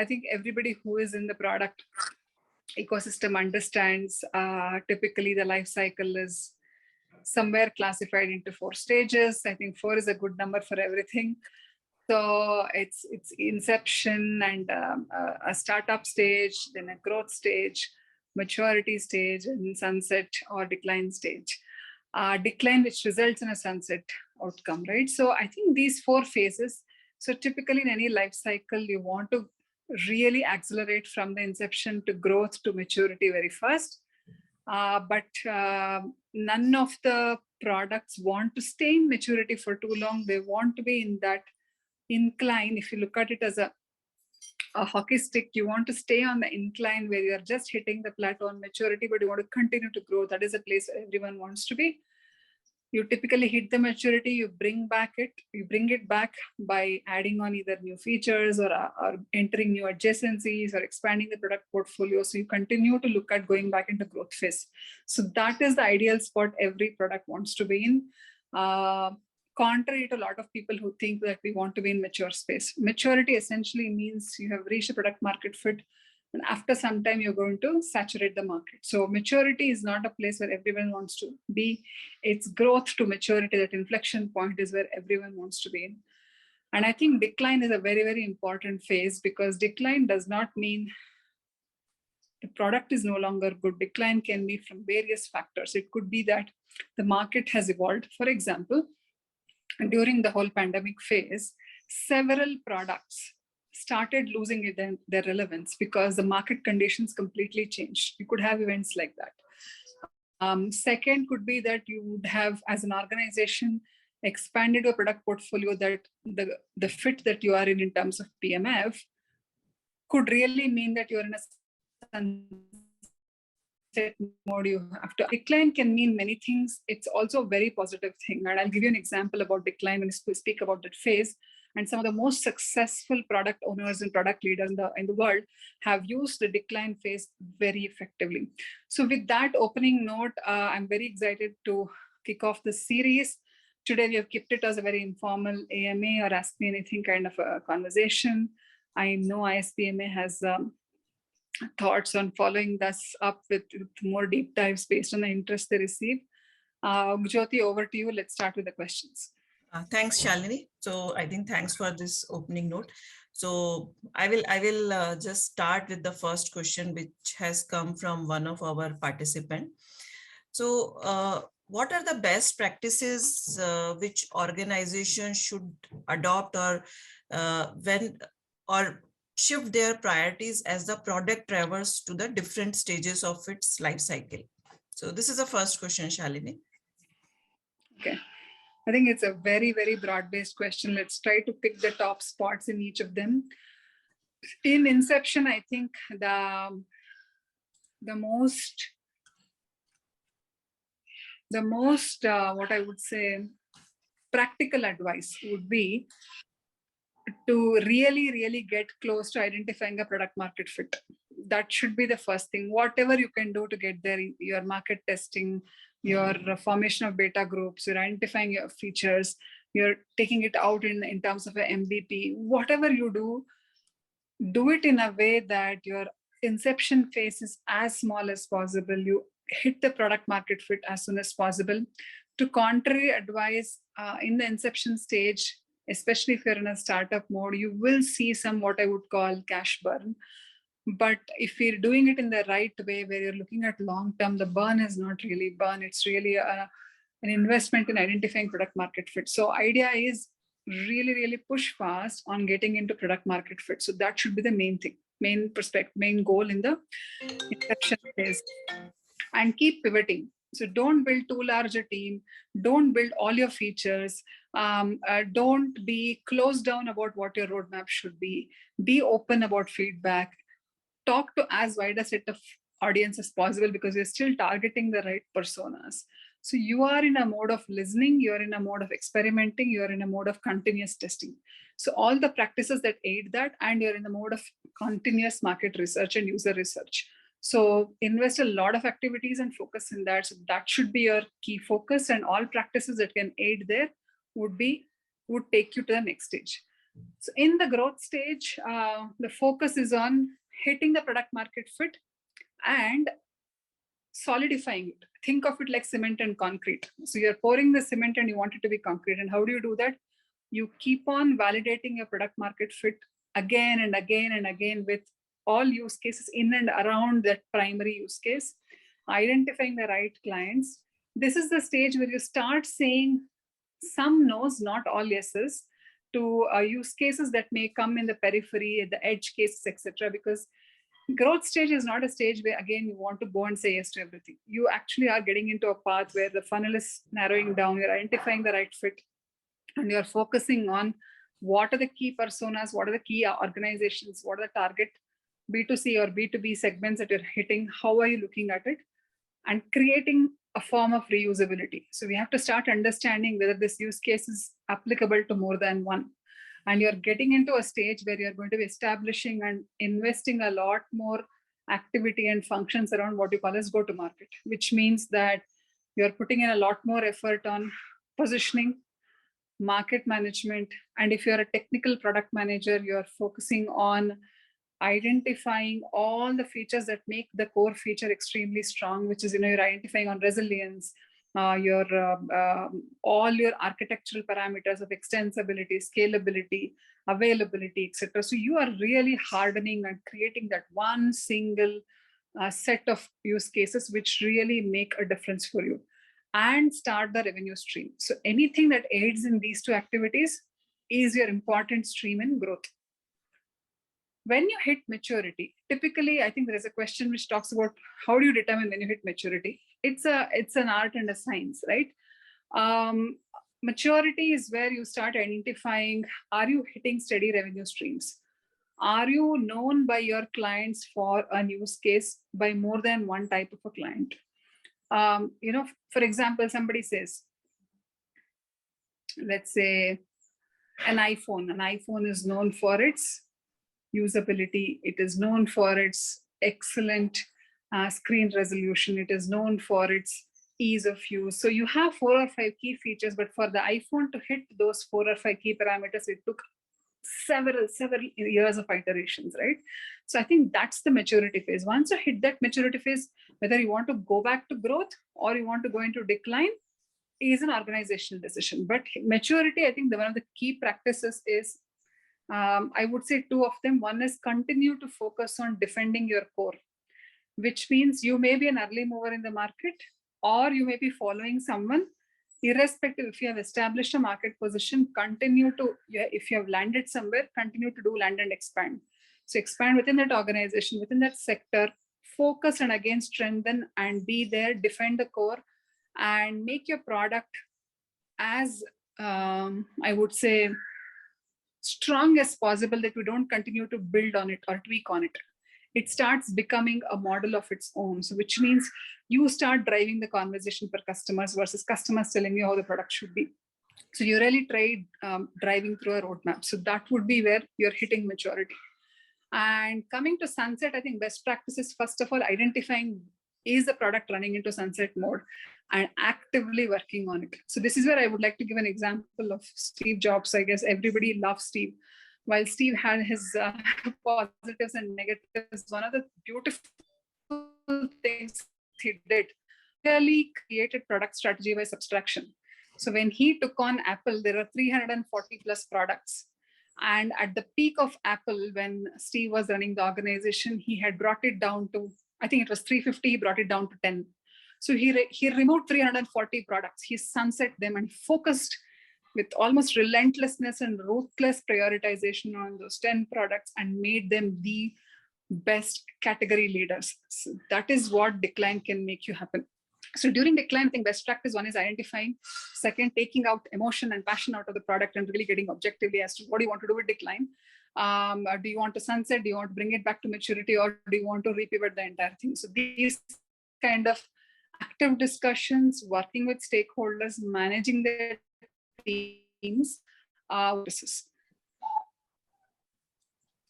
I think everybody who is in the product ecosystem understands typically the life cycle is somewhere classified into 4 stages. I think 4 is a good number for everything. So it's inception and a startup stage, then a growth stage, maturity stage, and sunset or decline stage. Decline, which results in a sunset outcome, right? So I think these 4 phases. So typically in any life cycle, you want to really accelerate from the inception to growth to maturity very fast. But none of the products want to stay in maturity for too long. They want to be in that incline. If you look at it as a hockey stick, you want to stay on the incline where you're just hitting the plateau on maturity, but you want to continue to grow. That is a place where everyone wants to be. You typically hit the maturity, you bring it back by adding on either new features or entering new adjacencies or expanding the product portfolio. So you continue to look at going back into growth phase. So that is the ideal spot every product wants to be in. Contrary to a lot of people who think that we want to be in mature space. Maturity essentially means you have reached a product market fit, and after some time, you're going to saturate the market. So maturity is not a place where everyone wants to be. It's growth to maturity. That inflection point is where everyone wants to be in. And I think decline is a very, very important phase, because decline does not mean the product is no longer good. Decline can be from various factors. It could be that the market has evolved. For example, during the whole pandemic phase, several products started losing their relevance because the market conditions completely changed. You could have events like that. Second could be that you would have, as an organization, expanded your product portfolio, that the fit that you are in terms of PMF could really mean that you're in a sunset mode. You have to. Decline can mean many things. It's also a very positive thing. And I'll give you an example about decline when we speak about that phase. And some of the most successful product owners and product leaders in the world have used the decline phase very effectively. So with that opening note, I'm very excited to kick off the series. Today, we have kept it as a very informal AMA or Ask Me Anything kind of a conversation. I know ISPMA has thoughts on following this up with more deep dives based on the interest they receive. Jyoti, over to you. Let's start with the questions. Thanks, Shalini. So I think thanks for this opening note. So I will just start with the first question, which has come from one of our participants. So what are the best practices which organizations should adopt or shift their priorities as the product traverses to the different stages of its life cycle? So this is the first question, Shalini. Okay. I think it's a very, very broad-based question. Let's try to pick the top spots in each of them. In inception, I think the most what I would say practical advice would be to really get close to identifying a product market fit. That should be the first thing. Whatever you can do to get there, your market testing, your formation of beta groups, you're identifying your features, you're taking it out in terms of an MVP, whatever you do it in a way that your inception phase is as small as possible. You hit the product market fit as soon as possible. To contrary advice, in the inception stage, especially if you're in a startup mode, you will see some what I would call cash burn. But if you're doing it in the right way, where you're looking at long term, the burn is not really burn. It's really an investment in identifying product market fit. So idea is really push fast on getting into product market fit. So that should be the main thing, main goal in the inception phase. And keep pivoting. So don't build too large a team. Don't build all your features. Don't be closed down about what your roadmap should be. Be open about feedback. Talk to as wide a set of audience as possible, because you're still targeting the right personas. So you are in a mode of listening, you're in a mode of experimenting, you're in a mode of continuous testing. So all the practices that aid that, and you're in the mode of continuous market research and user research. So invest a lot of activities and focus in that. So that should be your key focus, and all practices that can aid there would take you to the next stage. So in the growth stage, the focus is on hitting the product market fit and solidifying it. Think of it like cement and concrete. So you're pouring the cement and you want it to be concrete. And how do you do that? You keep on validating your product market fit again and again and again with all use cases in and around that primary use case, identifying the right clients. This is the stage where you start saying some no's, not all yeses, to use cases that may come in the periphery, the edge cases, etc. Because growth stage is not a stage where again you want to go and say yes to everything. You actually are getting into a path where the funnel is narrowing down, you're identifying the right fit, and you're focusing on what are the key personas, what are the key organizations, what are the target B2C or B2B segments that you're hitting, how are you looking at it, and creating a form of reusability. So we have to start understanding whether this use case is applicable to more than one. And you're getting into a stage where you're going to be establishing and investing a lot more activity and functions around what you call as go-to-market, which means that you're putting in a lot more effort on positioning, market management, and if you're a technical product manager, you're focusing on identifying all the features that make the core feature extremely strong, which is, you're identifying on resilience, all your architectural parameters of extensibility, scalability, availability, etc. So you are really hardening and creating that one single set of use cases which really make a difference for you, and start the revenue stream. So anything that aids in these two activities is your important stream in growth. When you hit maturity, typically, I think there is a question which talks about how do you determine when you hit maturity? It's an art and a science, right? Maturity is where you start identifying, are you hitting steady revenue streams? Are you known by your clients for a use case by more than one type of a client? For example, somebody says, let's say an iPhone is known for its usability. It is known for its excellent screen resolution. It is known for its ease of use. So you have 4 or 5 key features, but for the iPhone to hit those 4 or 5 key parameters, it took several years of iterations, right? So I think that's the maturity phase. Once you hit that maturity phase, whether you want to go back to growth or you want to go into decline is an organizational decision. But maturity, I think one of the key practices is, I would say 2 of them. One is continue to focus on defending your core, which means you may be an early mover in the market or you may be following someone. Irrespective, if you have established a market position, continue to, if you have landed somewhere, continue to do land and expand. So expand within that organization, within that sector, focus and again strengthen and be there, defend the core, and make your product as, I would say, strong as possible, that we don't continue to build on it or tweak on it. It starts becoming a model of its own. So which means you start driving the conversation for customers versus customers telling you how the product should be. So you really try driving through a roadmap. So that would be where you're hitting maturity. And coming to sunset, I think best practices, first of all, identifying is the product running into sunset mode and actively working on it. So this is where I would like to give an example of Steve Jobs. I guess everybody loves Steve. While Steve had his positives and negatives, one of the beautiful things he did, really created product strategy by subtraction. So when he took on Apple, there were 340 plus products. And at the peak of Apple, when Steve was running the organization, he had brought it down to, I think it was 350, he brought it down to 10. So he removed 340 products. He sunset them and focused with almost relentlessness and ruthless prioritization on those 10 products and made them the best category leaders. So that is what decline can make you happen. So during decline, I think best practice one is identifying. Second, taking out emotion and passion out of the product and really getting objectively as to what do you want to do with decline. Do you want to sunset? Do you want to bring it back to maturity, or do you want to repivot the entire thing? So these kind of active discussions, working with stakeholders, managing their teams.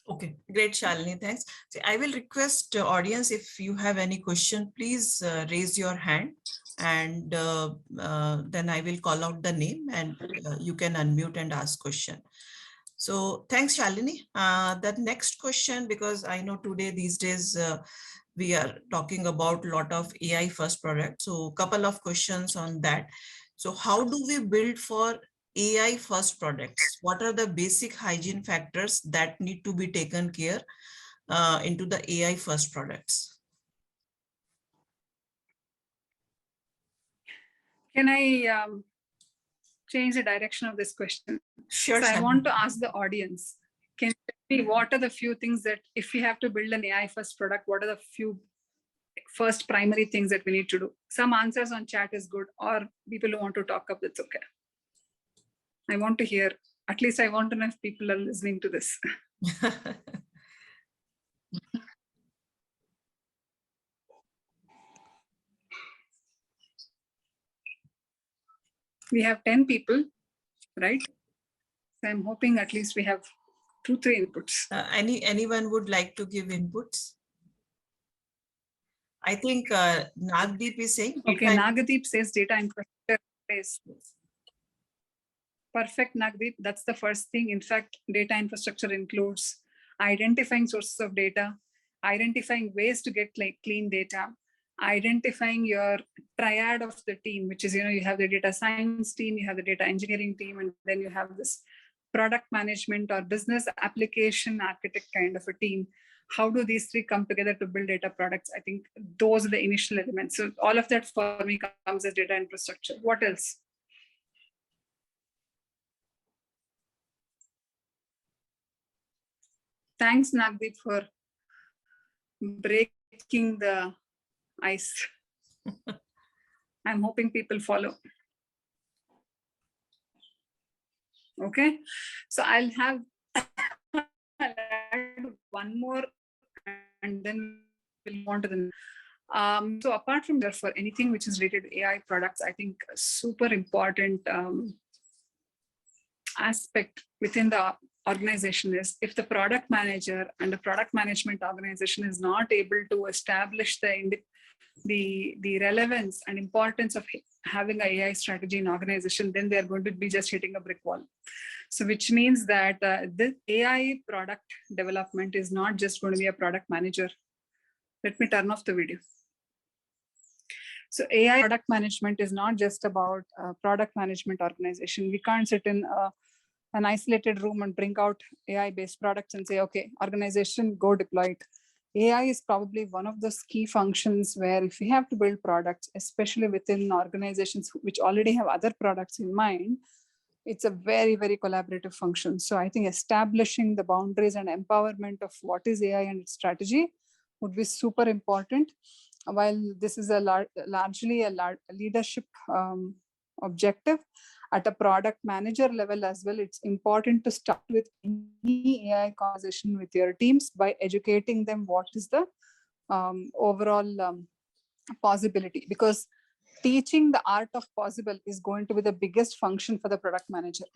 Okay, great, Shalini. Thanks. So I will request audience, if you have any question, please raise your hand, and then I will call out the name and you can unmute and ask question. So thanks, Shalini. The next question, because I know these days, we are talking about a lot of AI first products. So a couple of questions on that. So how do we build for AI first products? What are the basic hygiene factors that need to be taken care into the AI first products? Can I change the direction of this question? Sure. So I Shalini. want to ask the audience, can you tell me what are the few things that if we have to build an AI first product, what are the few first primary things that we need to do? Some answers on chat is good, or people who want to talk up, that's okay. I want to hear, at least I want to know if people are listening to this. We have 10 people, right? So I'm hoping at least we have 2-3 inputs. Anyone would like to give inputs? I think Nagdeep is saying. Okay, Nagadeep says data infrastructure is perfect, Nagdeep. That's the first thing. In fact, data infrastructure includes identifying sources of data, identifying ways to get like clean data, identifying your triad of the team, which is, you have the data science team, you have the data engineering team, and then you have this product management or business application architect kind of a team. How do these three come together to build data products? I think those are the initial elements. So all of that for me comes as data infrastructure. What else? Thanks, Nagdeep, for breaking the ice. I'm hoping people follow. Okay, so I'll add one more and then we'll move on to the so apart from that, for anything which is related to AI products, I think a super important aspect within the organization is if the product manager and the product management organization is not able to establish the relevance and importance of having an AI strategy in organization, then they're going to be just hitting a brick wall. So which means that the AI product development is not just going to be a product manager. Let me turn off the video. So AI product management is not just about product management organization. We can't sit in an isolated room and bring out AI-based products and say, okay, organization, go deploy it. AI is probably one of those key functions where if we have to build products, especially within organizations which already have other products in mind, it's a very, very collaborative function. So I think establishing the boundaries and empowerment of what is AI and its strategy would be super important. While this is largely a leadership objective, at a product manager level as well, it's important to start with any AI conversation with your teams by educating them what is the overall possibility, because teaching the art of possible is going to be the biggest function for the product manager.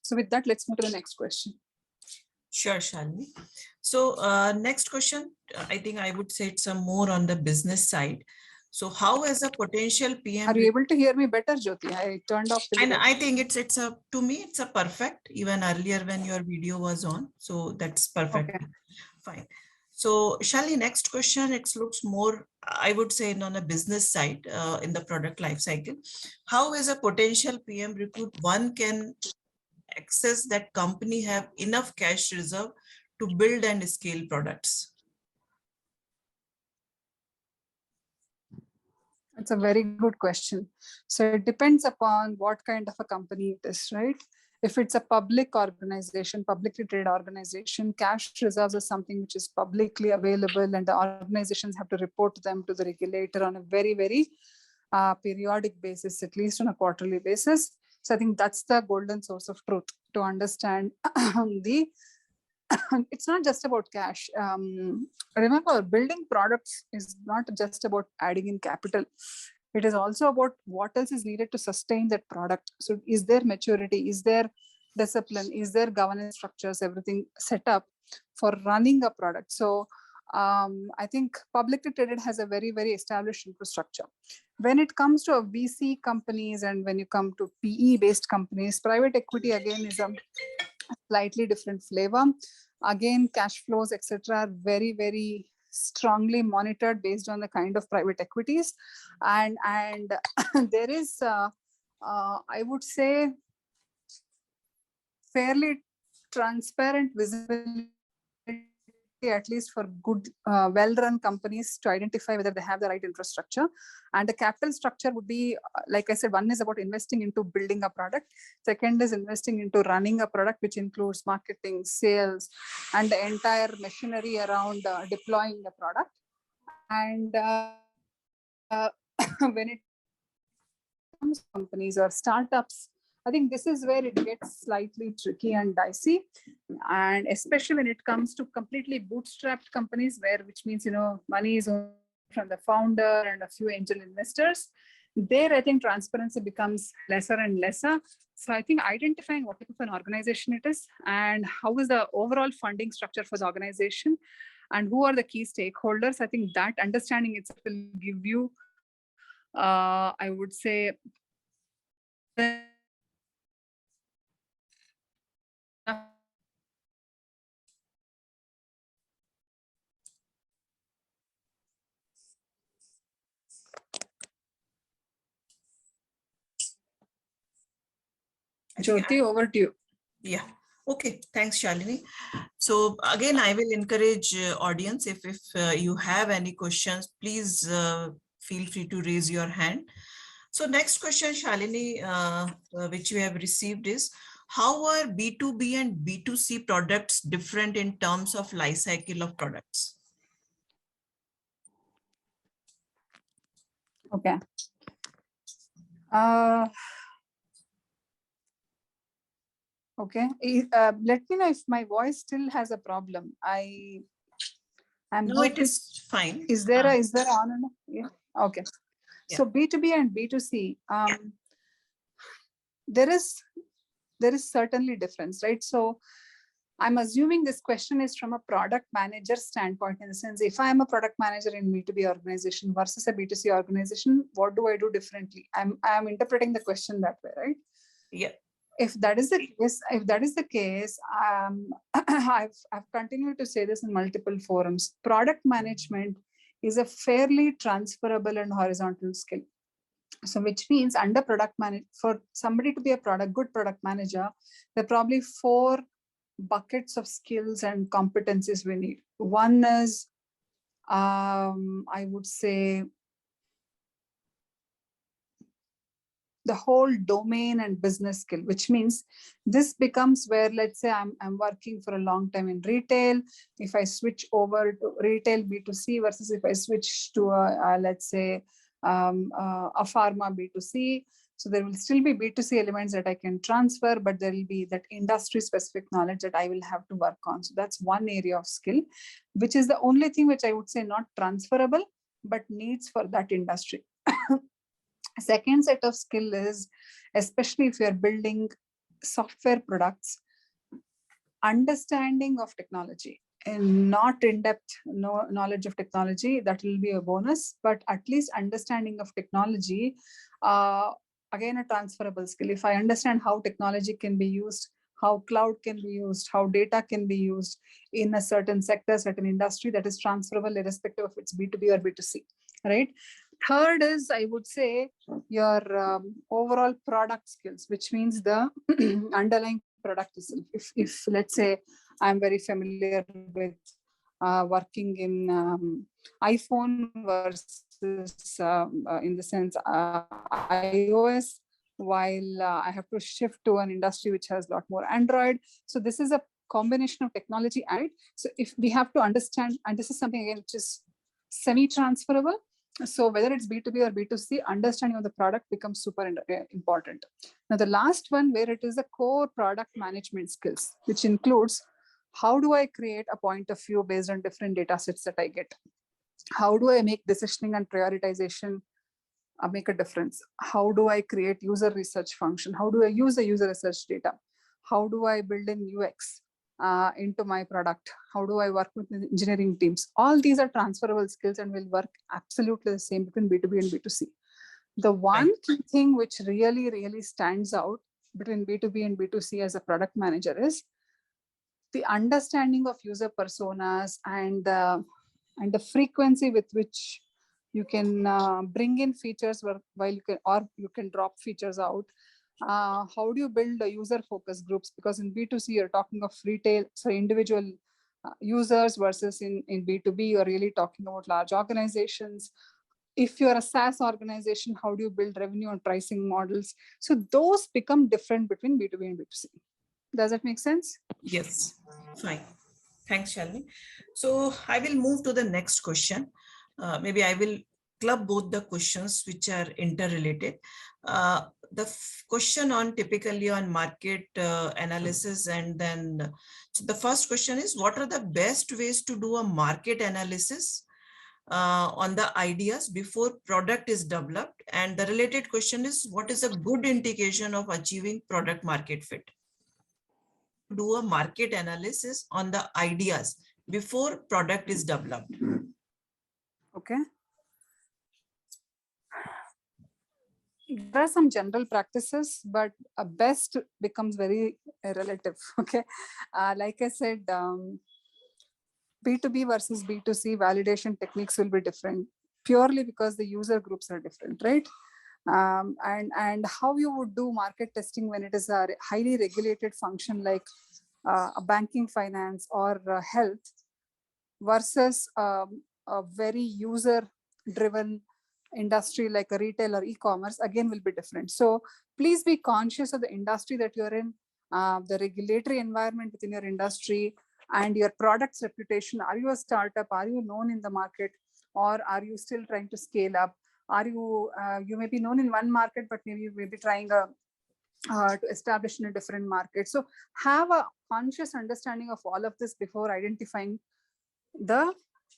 So with that, let's move to the next question. Sure, Shalini. So next question, I think I would say it's more on the business side. So how as a potential PM... Are you able to hear me better, Jyoti? I turned off the video. And I think to me, it's a perfect, even earlier when your video was on. So that's perfect. Okay. Fine. So Shalini, next question, it looks more, I would say, on a business side in the product life cycle. How as a potential PM recruit, one can access that company have enough cash reserve to build and scale products? It's a very good question. So it depends upon what kind of a company it is, right? If it's a public organization, publicly traded organization, cash reserves is something which is publicly available and the organizations have to report them to the regulator on a very, very periodic basis, at least on a quarterly basis. So I think that's the golden source of truth to understand it's not just about cash. Remember, building products is not just about adding in capital. It is also about what else is needed to sustain that product. So is there maturity? Is there discipline? Is there governance structures? Everything set up for running a product. So I think publicly traded has a very, very established infrastructure. When it comes to a VC companies and when you come to PE based companies, private equity again is a slightly different flavor. Again, cash flows, etc., are very, very strongly monitored based on the kind of private equities. And there is, I would say, fairly transparent visibility, at least for good, well-run companies, to identify whether they have the right infrastructure. And the capital structure would be, like I said, one is about investing into building a product. Second is investing into running a product, which includes marketing, sales, and the entire machinery around deploying the product. And when it comes to companies or startups, I think this is where it gets slightly tricky and dicey. And especially when it comes to completely bootstrapped companies, which means, money is from the founder and a few angel investors. There, I think transparency becomes lesser and lesser. So I think identifying what type of an organization it is and how is the overall funding structure for the organization and who are the key stakeholders, I think that understanding itself will give you, I would say, Jyoti, over to you. Yeah. Okay. Thanks, Shalini. So again, I will encourage audience, if you have any questions, please feel free to raise your hand. So next question, Shalini, which we have received is, how are B2B and B2C products different in terms of life cycle of products? Okay. Okay. Let me know if my voice still has a problem. No, it is fine. Is there on and off? Yeah. Okay. Yeah. So B2B and B2C, there is certainly difference, right? So I'm assuming this question is from a product manager standpoint, in the sense, if I'm a product manager in B2B organization versus a B2C organization, what do I do differently? I'm interpreting the question that way, right? Yeah. If that is the case, I've continued to say this in multiple forums. Product management is a fairly transferable and horizontal skill. So which means under product manage, for somebody to be a good product manager, there are probably 4 buckets of skills and competencies we need. One is, I would say, the whole domain and business skill, which means this becomes where, let's say I'm working for a long time in retail. If I switch over to retail B2C versus if I switch to let's say a pharma B2C, so there will still be B2C elements that I can transfer, but there will be that industry specific knowledge that I will have to work on. So that's one area of skill, which is the only thing which I would say not transferable, but needs for that industry. Second set of skill is, especially if you're building software products, understanding of technology, and not in-depth knowledge of technology, that will be a bonus, but at least understanding of technology, again, a transferable skill. If I understand how technology can be used, how cloud can be used, how data can be used in a certain sector, certain industry, that is transferable irrespective of it's B2B or B2C, right? Third is, I would say, your overall product skills, which means the underlying product itself. If let's say I'm very familiar with working in iPhone versus in the sense iOS, while I have to shift to an industry which has a lot more Android. So this is a combination of technology. And so if we have to understand, and this is something again which is semi-transferable. So whether it's B2B or B2C, understanding of the product becomes super important. Now, the last one, where it is the core product management skills, which includes how do I create a point of view based on different data sets that I get? How do I make decisioning and prioritization make a difference? How do I create user research function? How do I use the user research data? How do I build in UX into my product? How do I work with the engineering teams? All these are transferable skills and will work absolutely the same between B2B and B2C. The one key thing which really, really stands out between B2B and B2C as a product manager is the understanding of user personas and the frequency with which you can bring in features while you can drop features out. How do you build user focus groups? Because in B2C, you're talking of retail, so individual users, versus in B2B, you're really talking about large organizations. If you're a SaaS organization, how do you build revenue and pricing models? So those become different between B2B and B2C. Does that make sense? Yes, fine. Thanks, Shalini. So I will move to the next question. Maybe I will club both the questions which are interrelated. The question on typically on market analysis, and then so the first question is, what are the best ways to do a market analysis on the ideas before product is developed? And the related question is, what is a good indication of achieving product market fit? Do a market analysis on the ideas before product is developed. Okay. There are some general practices, but best becomes very relative. Okay. Like I said, B2B versus B2C validation techniques will be different purely because the user groups are different, right? And how you would do market testing when it is a highly regulated function like a banking, finance, or health, versus a very user driven industry like a retail or e-commerce, again will be different. So please be conscious of the industry that you're in, the regulatory environment within your industry, and your product's reputation. Are you a startup? Are you known in the market, or are you still trying to scale up? Are you you may be known in one market, but maybe you may be trying to establish in a different market. So have a conscious understanding of all of this before identifying the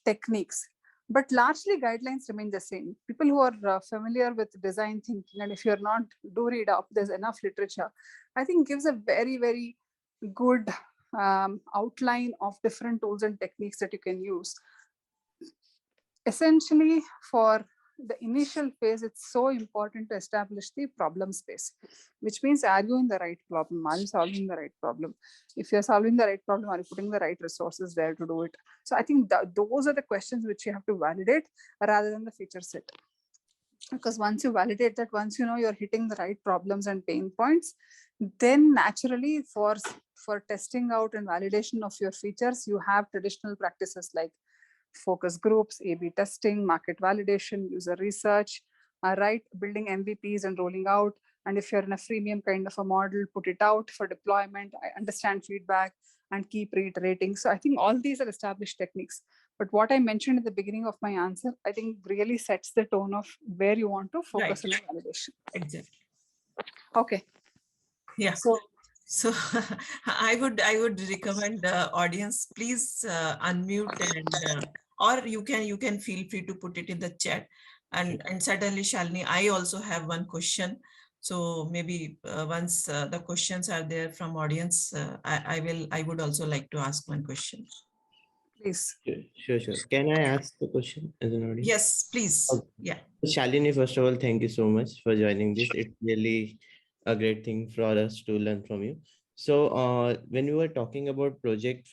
techniques. But largely guidelines remain the same. People who are familiar with design thinking, and if you're not, do read up, there's enough literature, I think gives a very, very good outline of different tools and techniques that you can use. Essentially, for the initial phase, it's so important to establish the problem space, which means, are you in the right problem? Are you solving the right problem? If you're solving the right problem, are you putting the right resources there to do it? So I think those are the questions which you have to validate rather than the feature set. Because once you validate that, once you know you're hitting the right problems and pain points, then naturally for testing out and validation of your features, you have traditional practices like focus groups, A/B testing, market validation, user research, right? Building MVPs and rolling out. And if you're in a freemium kind of a model, put it out for deployment, I understand feedback, and keep reiterating. So I think all these are established techniques. But what I mentioned at the beginning of my answer, I think really sets the tone of where you want to focus on validation. Exactly. Okay. Yeah. So I would recommend the audience, please unmute, and or you can feel free to put it in the chat. And certainly, Shalini, I also have one question. So maybe once the questions are there from audience, I would also like to ask one question. Please. Sure. Can I ask the question as an audience? Yes, please. Okay. Yeah. Shalini, first of all, thank you so much for joining this. It's really a great thing for us to learn from you. So when you were talking about product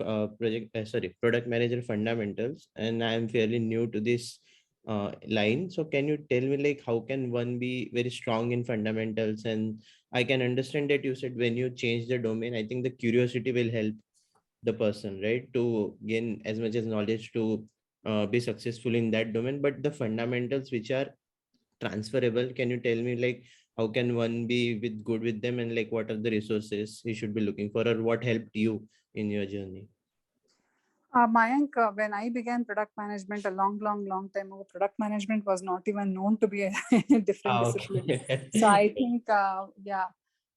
manager fundamentals, and I'm fairly new to this line. So can you tell me, like, how can one be very strong in fundamentals? And I can understand that you said when you change the domain, I think the curiosity will help the person, right, to gain as much as knowledge to be successful in that domain. But the fundamentals which are transferable, can you tell me, like, how can one be good with them, and like what are the resources he should be looking for, or what helped you in your journey? Mayank, when I began product management a long time ago, product management was not even known to be a different discipline. Okay. So I think, yeah.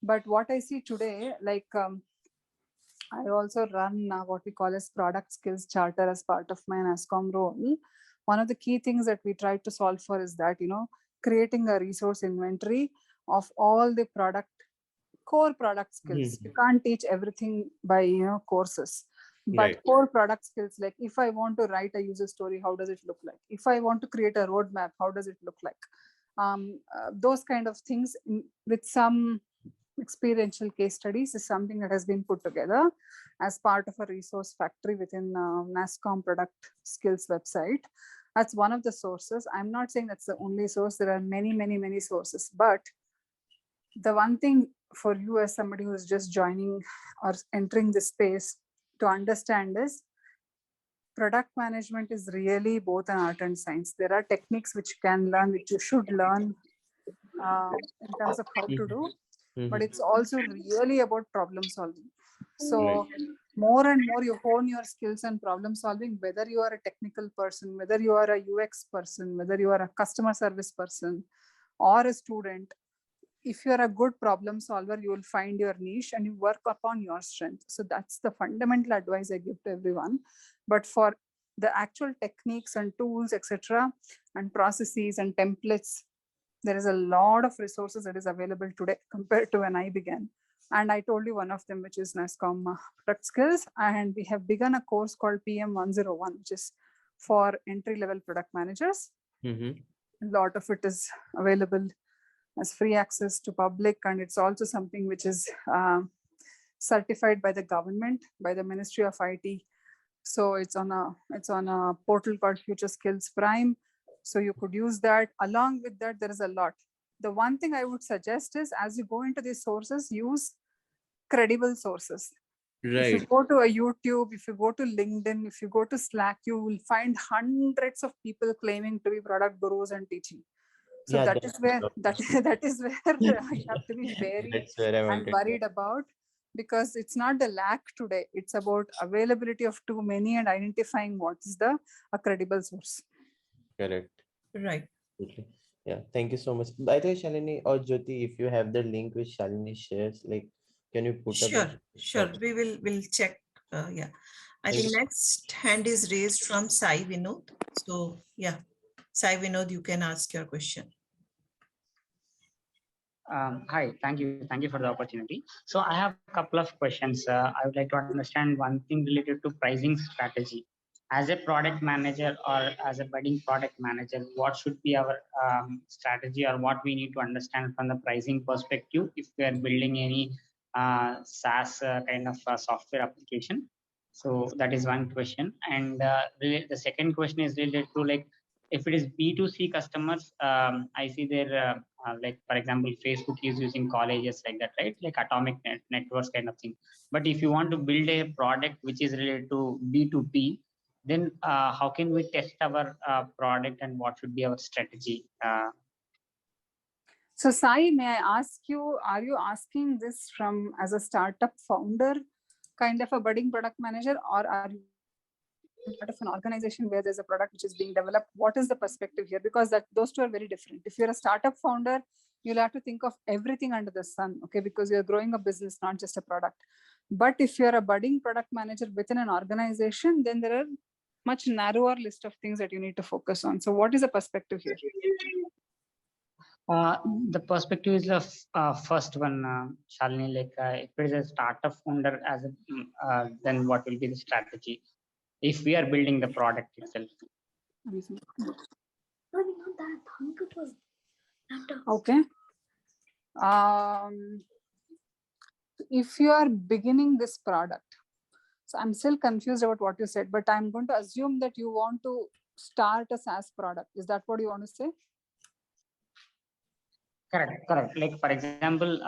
But what I see today, like I also run what we call as product skills charter as part of my NASCOM role. One of the key things that we try to solve for is that, creating a resource inventory of all the core product skills. You can't teach everything by, courses. But Right. Core product skills, like if I want to write a user story, how does it look like? If I want to create a roadmap, how does it look like? Those kind of things with some experiential case studies is something that has been put together as part of a resource factory within NASSCOM product skills website. That's one of the sources. I'm not saying that's the only source. There are many sources. But the one thing for you as somebody who is just joining or entering this space to understand is product management is really both an art and science. There are techniques which you can learn, which you should learn in terms of how to do, but it's also really about problem solving. So more and more you hone your skills and problem solving, whether you are a technical person, whether you are a UX person, whether you are a customer service person or a student. If you're a good problem solver, you will find your niche and you work upon your strength. So that's the fundamental advice I give to everyone. But for the actual techniques and tools, etc., and processes and templates, there is a lot of resources that is available today compared to when I began. And I told you one of them, which is NASSCOM product skills. And we have begun a course called PM101, which is for entry-level product managers. A lot of it is available as free access to public, and it's also something which is certified by the government, by the Ministry of IT. So it's on a portal called Future Skills Prime. So you could use that. Along with that, there is a lot. The one thing I would suggest is, as you go into these sources, use credible sources. If you go to a YouTube, if you go to LinkedIn, if you go to Slack, you will find hundreds of people claiming to be product gurus and teaching. So yeah, that is where I have to be very and worried about, because it's not the lack today. It's about availability of too many and identifying what is a credible source. Correct. Right. Okay. Yeah. Thank you so much. By the way, Shalini or Jyoti, if you have the link which Shalini shares, like, can you put Sure, up? Sure. We'll check. Yeah. I think next hand is raised from Sai Vinod. So yeah, Sai Vinod, you can ask your question. Hi, thank you for the opportunity. So I have a couple of questions. I would like to understand one thing related to pricing strategy. As a product manager or as a budding product manager, what should be our strategy, or what we need to understand from the pricing perspective if we are building any SaaS kind of software application? So that is one question. And the second question is related to, like, if it is B2C customers, I see there, like, for example, Facebook is using colleges like that, right? Like atomic networks kind of thing. But if you want to build a product which is related to B2B, then how can we test our product, and what should be our strategy? So Sai, may I ask you, are you asking this from as a startup founder, kind of a budding product manager, or are you part of an organization where there's a product which is being developed? What is the perspective here? Because those two are very different. If you're a startup founder, you'll have to think of everything under the sun, okay? Because you're growing a business, not just a product. But if you're a budding product manager within an organization, then there are much narrower list of things that you need to focus on. So what is the perspective here? The perspective is the first one, Shalini. Like, if it is a startup founder, then what will be the strategy if we are building the product itself? Okay. If you are beginning this product, so I'm still confused about what you said, but I'm going to assume that you want to start a SaaS product. Is that what you want to say? Correct. Like, for example,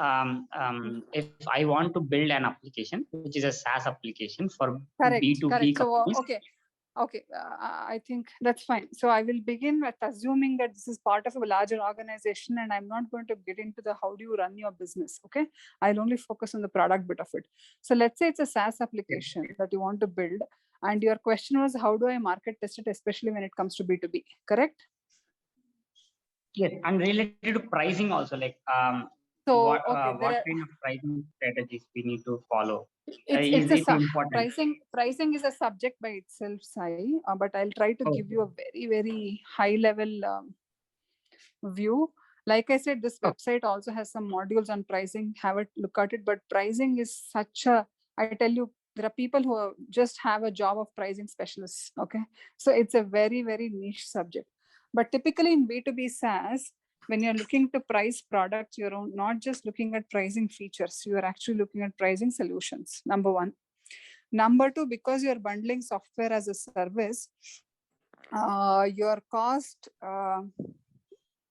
if I want to build an application, which is a SaaS application for B2B companies. So, okay. I think that's fine. So I will begin with assuming that this is part of a larger organization, and I'm not going to get into the how do you run your business. Okay, I'll only focus on the product bit of it. So let's say it's a SaaS application that you want to build, and your question was, how do I market test it, especially when it comes to B2B, correct? Yes, and related to pricing also, like, what kind of pricing strategies we need to follow? It's important. Pricing is a subject by itself, Sai, but I'll try to give you a very, very high level view. Like I said, this website also has some modules on pricing. Have a look at it. But pricing is I tell you, there are people who just have a job of pricing specialists. Okay, so it's a very, very niche subject. But typically in B2B SaaS, when you're looking to price products, you're not just looking at pricing features, you are actually looking at pricing solutions, number one. Number two, because you're bundling software as a service, your cost,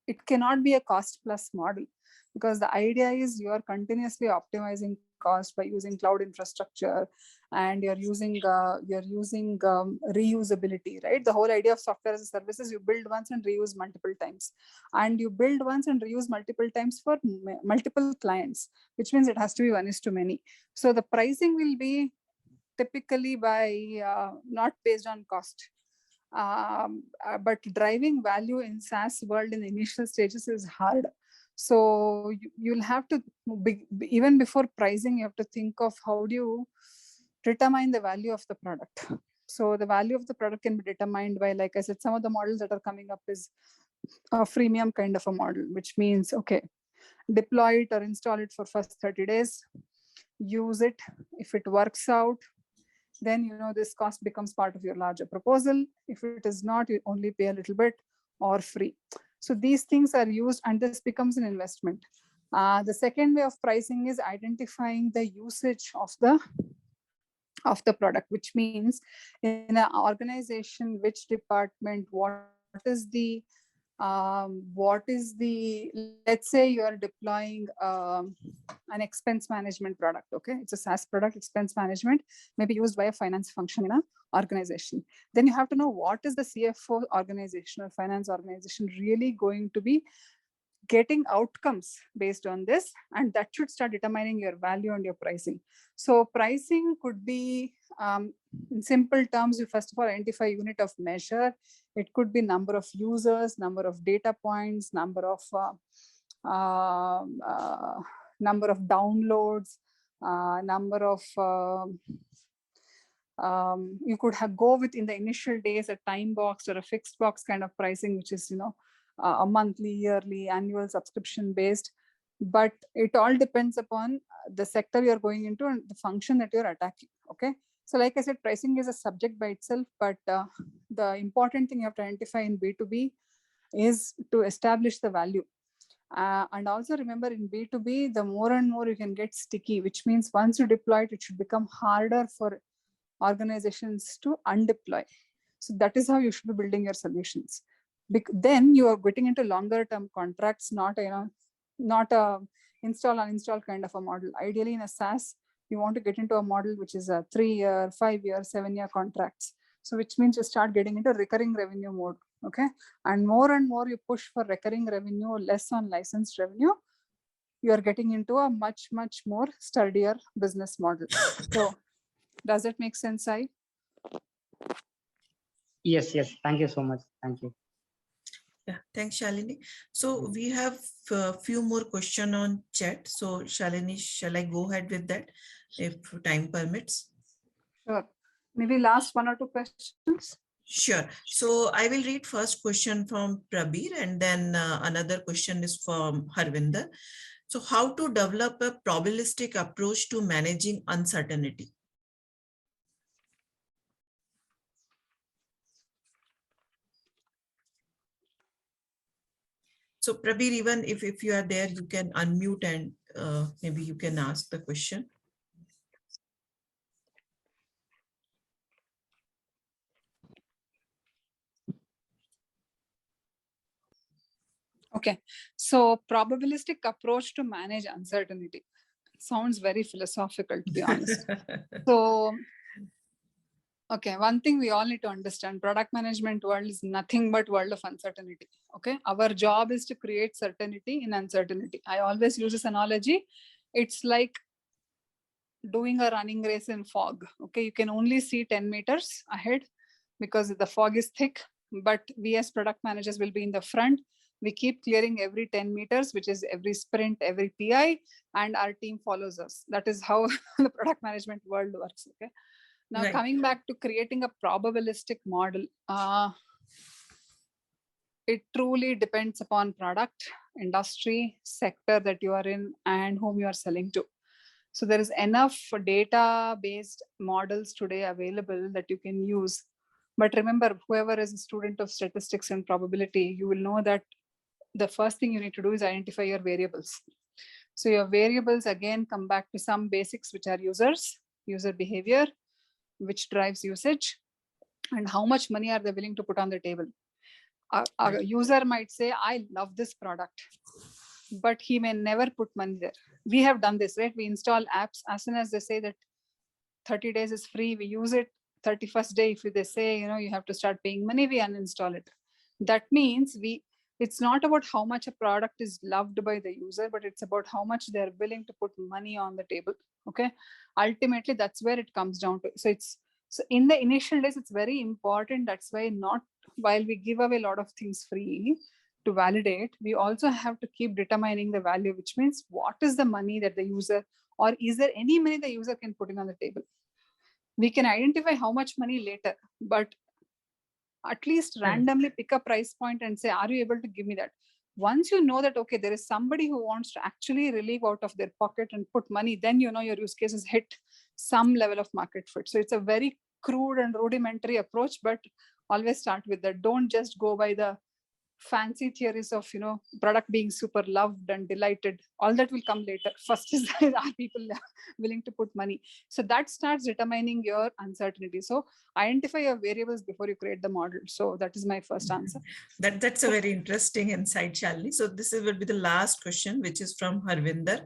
it cannot be a cost plus model, because the idea is you are continuously optimizing cost by using cloud infrastructure, and you're using reusability, right? The whole idea of software as a service is you build once and reuse multiple times, and you build once and reuse multiple times for multiple clients, which means it has to be 1:many. So the pricing will be typically by not based on cost, but driving value in SaaS world in the initial stages is hard. So you'll have to even before pricing, you have to think of how do you determine the value of the product. So the value of the product can be determined by, like I said, some of the models that are coming up is a freemium kind of a model, which means, okay, deploy it or install it for first 30 days, use it. If it works out, then this cost becomes part of your larger proposal. If it is not, you only pay a little bit or free. So these things are used, and this becomes an investment. The second way of pricing is identifying the usage of the product, which means in an organization, which department, let's say you are deploying an expense management product. Okay, it's a SaaS product. Expense management may be used by a finance function in an organization. Then you have to know what is the CFO organization or finance organization really going to be getting outcomes based on this, and that should start determining your value and your pricing. So pricing could be, in simple terms, you first of all identify unit of measure. It could be number of users, number of data points, number of downloads, number of you could go with, in the initial days, a time box or a fixed box kind of pricing, which is a monthly, yearly, annual subscription based. But it all depends upon the sector you're going into and the function that you're attacking. Okay, so like I said, pricing is a subject by itself, but the important thing you have to identify in B2B is to establish the value. And also remember, in B2B, the more and more you can get sticky, which means once you deploy it, it should become harder for organizations to undeploy. So that is how you should be building your solutions. Then you are getting into longer term contracts, not a install uninstall kind of a model. Ideally, in a SaaS, you want to get into a model which is a 3-year, 5-year, 7-year contracts. So which means you start getting into recurring revenue mode. Okay, and more you push for recurring revenue, less on licensed revenue, you are getting into a much more sturdier business model. So does it make sense, Sai? Yes. Thank you so much. Thank you. Yeah, thanks, Shalini. So we have a few more questions on chat. So Shalini, shall I go ahead with that if time permits? Sure. Maybe last 1 or 2 questions. Sure. So I will read first question from Prabir, and then another question is from Harvinder. So how to develop a probabilistic approach to managing uncertainty? So Prabir, even if you are there, you can unmute and maybe you can ask the question. Okay, so probabilistic approach to manage uncertainty sounds very philosophical, to be honest. So, okay, one thing we all need to understand, product management world is nothing but world of uncertainty. Okay, our job is to create certainty in uncertainty. I always use this analogy. It's like doing a running race in fog. Okay, you can only see 10 meters ahead because the fog is thick, but we as product managers will be in the front. We keep clearing every 10 meters, which is every sprint, every PI, and our team follows us. That is how the product management world works. Okay. Now, right. Coming back to creating a probabilistic model, it truly depends upon product, industry, sector that you are in, and whom you are selling to. So there is enough data-based models today available that you can use. But remember, whoever is a student of statistics and probability, you will know that the first thing you need to do is identify your variables. So your variables again come back to some basics, which are user behavior, which drives usage, and how much money are they willing to put on the table. A user might say, I love this product, but he may never put money there. We have done this, right? We install apps. As soon as they say that 30 days is free, we use it. 31st day, if they say, you have to start paying money, we uninstall it. That means it's not about how much a product is loved by the user, but it's about how much they're willing to put money on the table. Okay. Ultimately, that's where it comes down to. So in the initial days, it's very important. That's why while we give away a lot of things free to validate, we also have to keep determining the value, which means what is the money that the user, or is there any money the user can put in on the table? We can identify how much money later, but at least randomly pick a price point and say, are you able to give me that? Once you know that, okay, there is somebody who wants to actually relieve out of their pocket and put money, then your use case has hit some level of market fit. So it's a very crude and rudimentary approach, but always start with that. Don't just go by the fancy theories of product being super loved and delighted. All that will come later. First is, are people willing to put money? So that starts determining your uncertainty. So identify your variables before you create the model. So that is my first answer. That's a very interesting insight, Shalini. So this will be the last question, which is from Harvinder.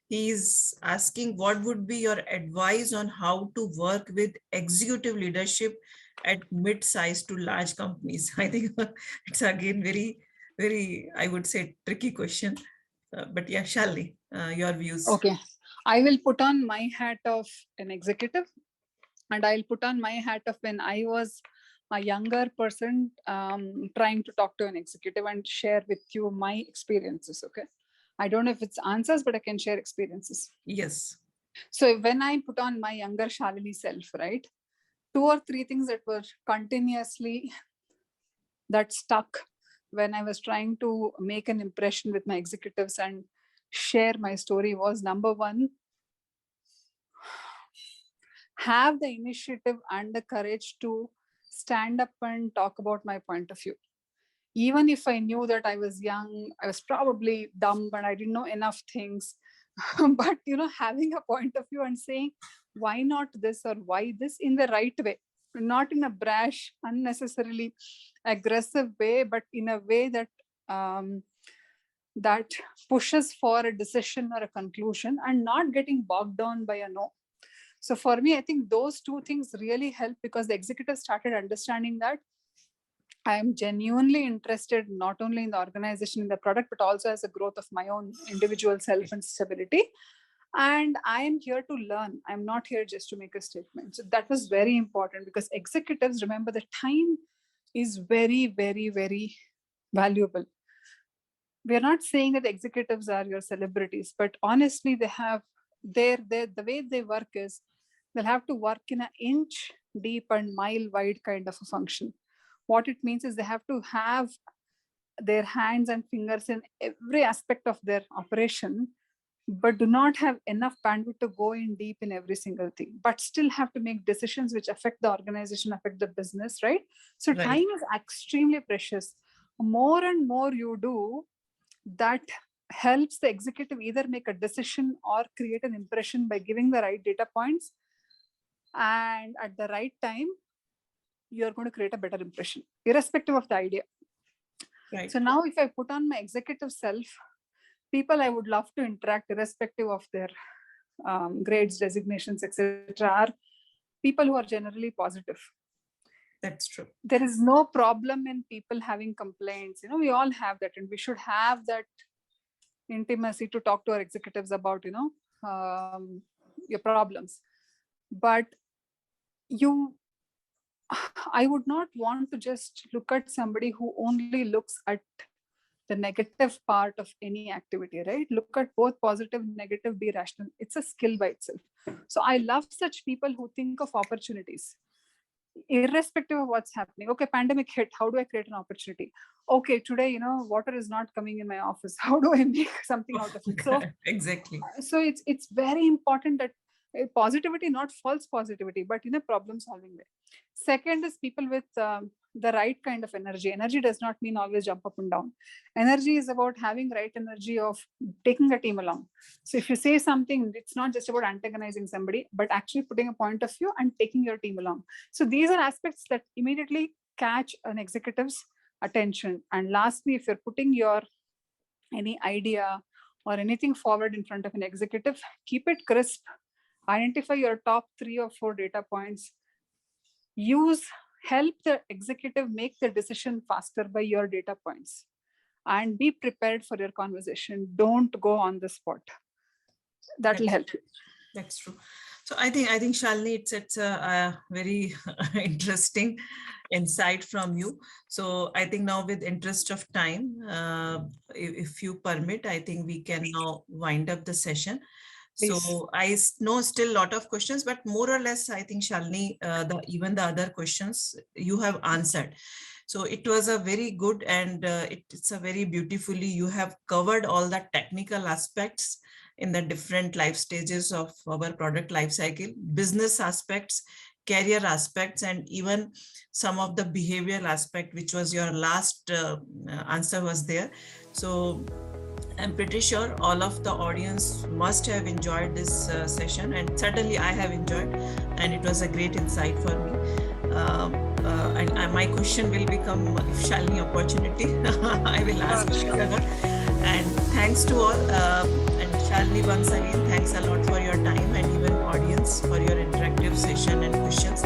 He is asking, what would be your advice on how to work with executive leadership at mid-sized to large companies? I think it's again very, very, I would say, tricky question. But yeah, Shalini, your views. Okay. I will put on my hat of an executive, and I'll put on my hat of when I was a younger person trying to talk to an executive and share with you my experiences. Okay. I don't know if it's answers, but I can share experiences. Yes. So when I put on my younger Shalini self, right, 2 or 3 things that were continuously that stuck when I was trying to make an impression with my executives and share my story was, number 1, have the initiative and the courage to stand up and talk about my point of view. Even if I knew that I was young, I was probably dumb and I didn't know enough things. But, having a point of view and saying, why not this or why this, in the right way, not in a brash, unnecessarily aggressive way, but in a way that that pushes for a decision or a conclusion and not getting bogged down by a no. So for me, I think those 2 things really help, because the executive started understanding that I am genuinely interested not only in the organization, in the product, but also as a growth of my own individual self and stability. And I am here to learn. I'm not here just to make a statement. So that was very important, because executives, remember, the time is very, very, very valuable. We're not saying that executives are your celebrities, but honestly, they have the way they work is they'll have to work in an inch deep and mile wide kind of a function. What it means is they have to have their hands and fingers in every aspect of their operation, but do not have enough bandwidth to go in deep in every single thing, but still have to make decisions which affect the organization, affect the business, right? So Right. time is extremely precious. More and more you do, that helps the executive either make a decision or create an impression by giving the right data points. And at the right time, you're going to create a better impression, irrespective of the idea. Right. So now if I put on my executive self, people I would love to interact, irrespective of their grades, designations, etc., are people who are generally positive. That's true. There is no problem in people having complaints. We all have that, and we should have that intimacy to talk to our executives about, your problems. But I would not want to just look at somebody who only looks at the negative part of any activity, right? Look at both positive, negative, be rational. It's a skill by itself. So I love such people who think of opportunities, irrespective of what's happening. Okay, pandemic hit. How do I create an opportunity? Okay, today, water is not coming in my office. How do I make something out of it? So exactly. So it's very important that positivity, not false positivity, but in a problem solving way. Second is people with the right kind of energy. Energy does not mean always jump up and down. Energy is about having right energy of taking a team along. So if you say something, it's not just about antagonizing somebody, but actually putting a point of view and taking your team along. So these are aspects that immediately catch an executive's attention. And lastly, if you're putting your any idea or anything forward in front of an executive, keep it crisp. Identify your top 3 or 4 data points. Help the executive make the decision faster by your data points, and be prepared for your conversation. Don't go on the spot. That will help you. That's true. So I think Shalini, it's a very interesting insight from you. So I think now, with interest of time, if you permit, I think we can now wind up the session. Please. So I know still a lot of questions, but more or less, I think Shalini, even the other questions you have answered. So it was a very good, and it's a very beautifully, you have covered all the technical aspects in the different life stages of our product life cycle, business aspects, career aspects, and even some of the behavioral aspect, which was your last answer was there. So I'm pretty sure all of the audience must have enjoyed this session, and certainly I have enjoyed, and it was a great insight for me. And my question will become, if Shalini opportunity, I will ask her. And thanks to all. And Shalini, once again, thanks a lot for your time, and even audience for your interactive session and questions.